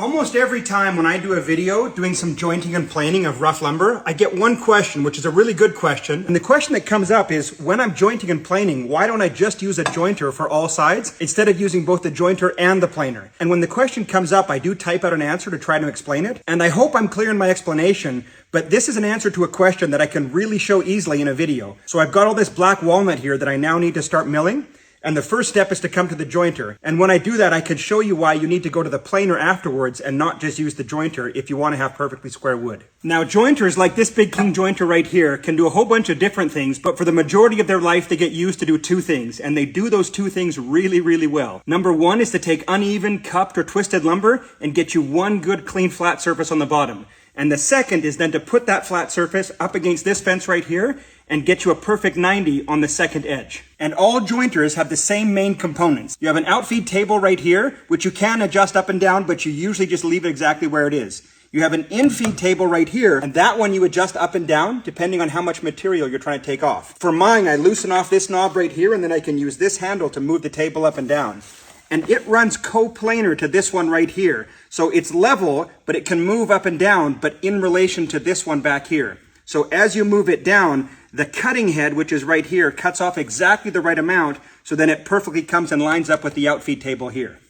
Almost every time when I do a video doing some jointing and planing of rough lumber, I get one question, which is a really good question. And the question that comes up is, when I'm jointing and planing, why don't I just use a jointer for all sides instead of using both the jointer and the planer? And when the question comes up, I do type out an answer to try to explain it. And I hope I'm clear in my explanation, but this is an answer to a question that I can really show easily in a video. So I've got all this black walnut here that I now need to start milling. And the first step is to come to the jointer. And when I do that, I can show you why you need to go to the planer afterwards and not just use the jointer if you want to have perfectly square wood. Now, jointers like this big king jointer right here can do a whole bunch of different things, but for the majority of their life, they get used to do two things, and they do those two things really, really well. Number one is to take uneven, cupped, or twisted lumber and get you one good, clean, flat surface on the bottom. And the second is then to put that flat surface up against this fence right here and get you a perfect 90 on the second edge. And all jointers have the same main components. You have an outfeed table right here, which you can adjust up and down, but you usually just leave it exactly where it is. You have an infeed table right here, and that one you adjust up and down depending on how much material you're trying to take off. For mine, I loosen off this knob right here, and then I can use this handle to move the table up and down. And it runs coplanar to this one right here. So it's level, but it can move up and down, but in relation to this one back here. So as you move it down, the cutting head, which is right here, cuts off exactly the right amount, so then it perfectly comes and lines up with the outfeed table here.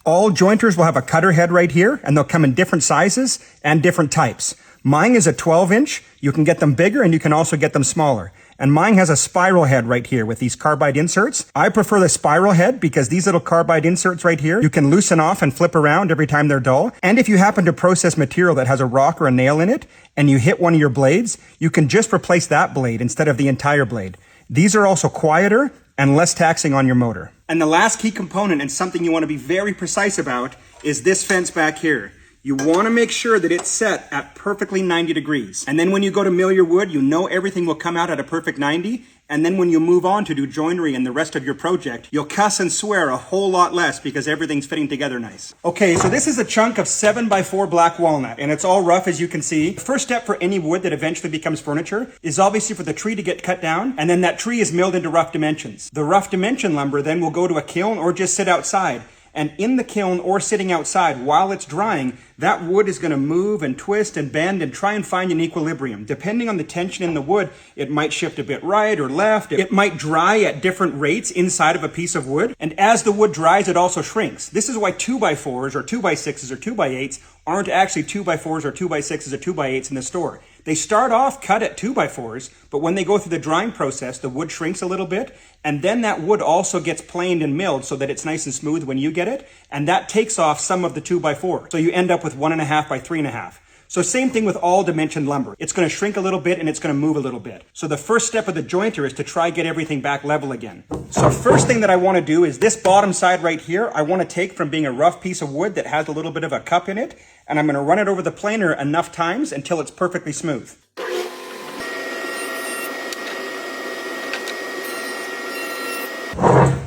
All jointers will have a cutter head right here, and they'll come in different sizes and different types. Mine is a 12-inch. You can get them bigger, and you can also get them smaller. And mine has a spiral head right here with these carbide inserts. I prefer the spiral head because these little carbide inserts right here, you can loosen off and flip around every time they're dull. And if you happen to process material that has a rock or a nail in it, and you hit one of your blades, you can just replace that blade instead of the entire blade. These are also quieter and less taxing on your motor. And the last key component, and something you want to be very precise about, is this fence back here. You want to make sure that it's set at perfectly 90 degrees. And then when you go to mill your wood, you know everything will come out at a perfect 90. And then when you move on to do joinery and the rest of your project, you'll cuss and swear a whole lot less because everything's fitting together nice. Okay, so this is a chunk of 7x4 black walnut, and it's all rough as you can see. The first step for any wood that eventually becomes furniture is obviously for the tree to get cut down, and then that tree is milled into rough dimensions. The rough dimension lumber then will go to a kiln or just sit outside. And in the kiln or sitting outside while it's drying, that wood is going to move and twist and bend and try and find an equilibrium. Depending on the tension in the wood, it might shift a bit right or left. It might dry at different rates inside of a piece of wood. And as the wood dries, it also shrinks. This is why 2x4s or 2x6s or 2x8s aren't actually 2x4s or 2x6s or 2x8s in the store. They start off cut at 2x4s, but when they go through the drying process, the wood shrinks a little bit, and then that wood also gets planed and milled so that it's nice and smooth when you get it, and that takes off some of the 2x4. So you end up with 1.5 by 3.5. So same thing with all dimensioned lumber. It's going to shrink a little bit and it's going to move a little bit. So the first step of the jointer is to try get everything back level again. So first thing that I want to do is this bottom side right here, I want to take from being a rough piece of wood that has a little bit of a cup in it, and I'm going to run it over the planer enough times until it's perfectly smooth.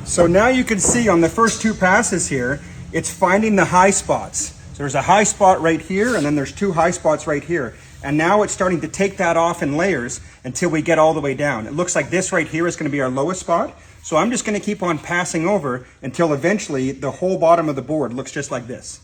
So now you can see on the first two passes here, it's finding the high spots. So there's a high spot right here, and then there's two high spots right here. And now it's starting to take that off in layers until we get all the way down. It looks like this right here is going to be our lowest spot. So I'm just going to keep on passing over until eventually the whole bottom of the board looks just like this.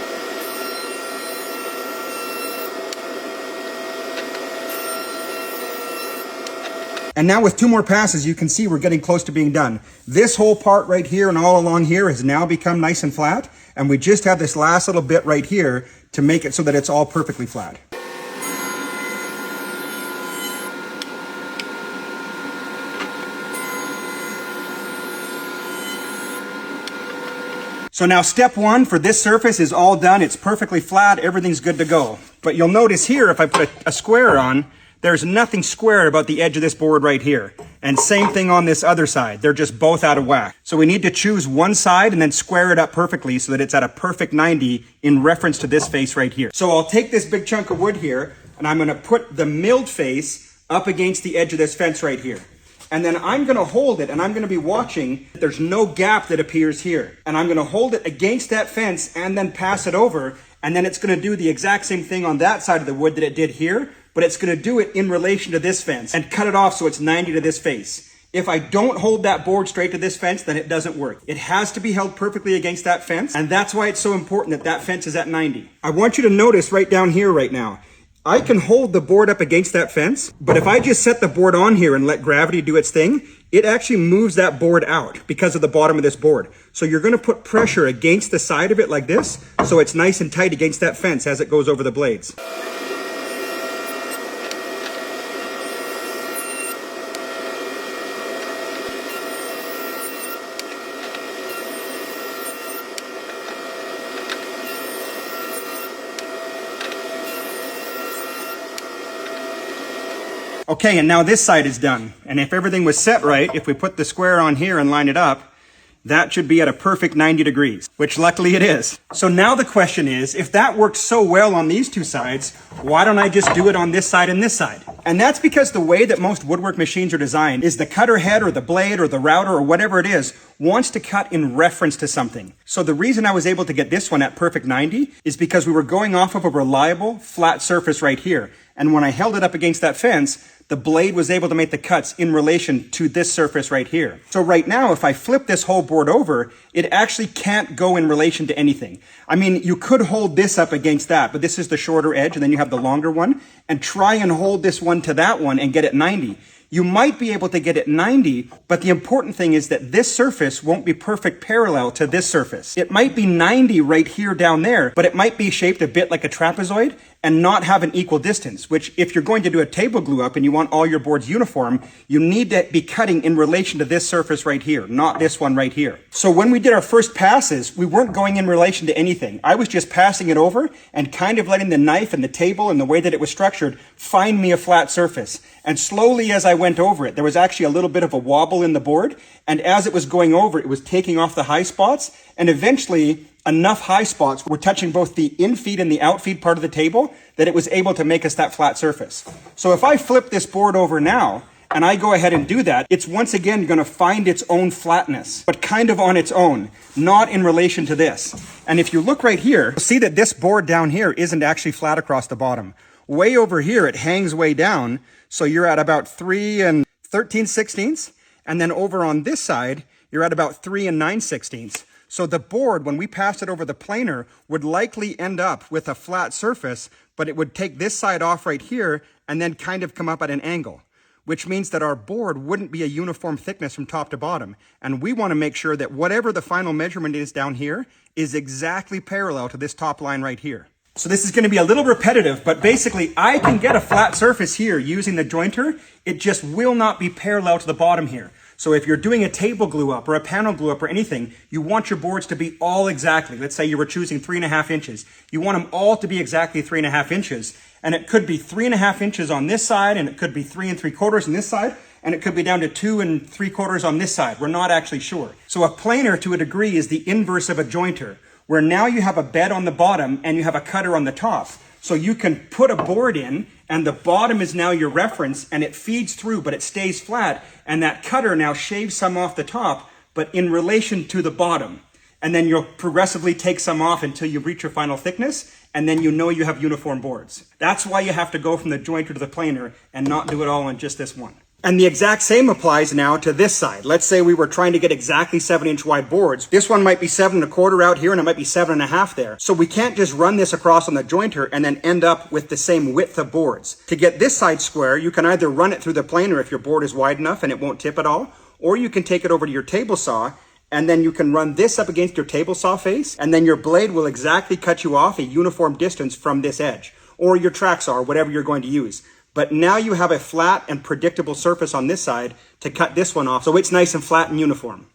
And now with two more passes, you can see we're getting close to being done. This whole part right here and all along here has now become nice and flat. And we just have this last little bit right here to make it so that it's all perfectly flat. So now step one for this surface is all done. It's perfectly flat. Everything's good to go. But you'll notice here, if I put a square on, there's nothing square about the edge of this board right here. And same thing on this other side. They're just both out of whack. So we need to choose one side and then square it up perfectly so that it's at a perfect 90 in reference to this face right here. So I'll take this big chunk of wood here and I'm going to put the milled face up against the edge of this fence right here. And then I'm going to hold it and I'm going to be watching that there's no gap that appears here. And I'm going to hold it against that fence and then pass it over. And then it's going to do the exact same thing on that side of the wood that it did here, but it's going to do it in relation to this fence and cut it off so it's 90 to this face. If I don't hold that board straight to this fence, then it doesn't work. It has to be held perfectly against that fence, and that's why it's so important that that fence is at 90. I want you to notice right down here right now, I can hold the board up against that fence, but if I just set the board on here and let gravity do its thing, it actually moves that board out because of the bottom of this board. So you're gonna put pressure against the side of it like this, so it's nice and tight against that fence as it goes over the blades. Okay, and now this side is done. And if everything was set right, if we put the square on here and line it up, that should be at a perfect 90 degrees, which luckily it is. So now the question is, if that worked so well on these two sides, why don't I just do it on this side and this side? And that's because the way that most woodwork machines are designed is the cutter head or the blade or the router or whatever it is wants to cut in reference to something. So the reason I was able to get this one at perfect 90 is because we were going off of a reliable flat surface right here. And when I held it up against that fence, the blade was able to make the cuts in relation to this surface right here. So right now, if I flip this whole board over, it actually can't go in relation to anything. I mean, you could hold this up against that, but this is the shorter edge, and then you have the longer one, and try and hold this one to that one and get it 90. You might be able to get it 90, but the important thing is that this surface won't be perfect parallel to this surface. It might be 90 right here down there, but it might be shaped a bit like a trapezoid and not have an equal distance, which if you're going to do a table glue up and you want all your boards uniform, you need to be cutting in relation to this surface right here, not this one right here. So when we did our first passes, we weren't going in relation to anything. I was just passing it over and kind of letting the knife and the table and the way that it was structured find me a flat surface. And slowly as I went over it, there was actually a little bit of a wobble in the board. And as it was going over, it was taking off the high spots. And eventually enough high spots were touching both the infeed and the outfeed part of the table that it was able to make us that flat surface. So if I flip this board over now and I go ahead and do that, it's once again going to find its own flatness, but kind of on its own, not in relation to this. And if you look right here, you'll see that this board down here isn't actually flat across the bottom. Way over here, it hangs way down. So you're at about 3 13/16. And then over on this side, you're at about 3 9/16. So the board, when we passed it over the planer, would likely end up with a flat surface, but it would take this side off right here and then kind of come up at an angle, which means that our board wouldn't be a uniform thickness from top to bottom. And we want to make sure that whatever the final measurement is down here is exactly parallel to this top line right here. So this is going to be a little repetitive, but basically I can get a flat surface here using the jointer. It just will not be parallel to the bottom here. So if you're doing a table glue up or a panel glue up or anything, you want your boards to be all exactly. Let's say you were choosing 3.5 inches. You want them all to be exactly 3.5 inches. And it could be 3.5 inches on this side, and it could be 3 3/4 on this side, and it could be down to 2 3/4 on this side. We're not actually sure. So a planer, to a degree, is the inverse of a jointer, where now you have a bed on the bottom and you have a cutter on the top. So you can put a board in and the bottom is now your reference and it feeds through, but it stays flat. And that cutter now shaves some off the top, but in relation to the bottom. And then you'll progressively take some off until you reach your final thickness. And then you know you have uniform boards. That's why you have to go from the jointer to the planer and not do it all on just this one. And the exact same applies now to this side. Let's say we were trying to get exactly 7-inch wide boards. This one might be 7 1/4 out here and it might be 7 1/2 there. So we can't just run this across on the jointer and then end up with the same width of boards. To get this side square, you can either run it through the planer if your board is wide enough and it won't tip at all, or you can take it over to your table saw and then you can run this up against your table saw face and then your blade will exactly cut you off a uniform distance from this edge, or your track saw, or whatever you're going to use. But now you have a flat and predictable surface on this side to cut this one off, so it's nice and flat and uniform.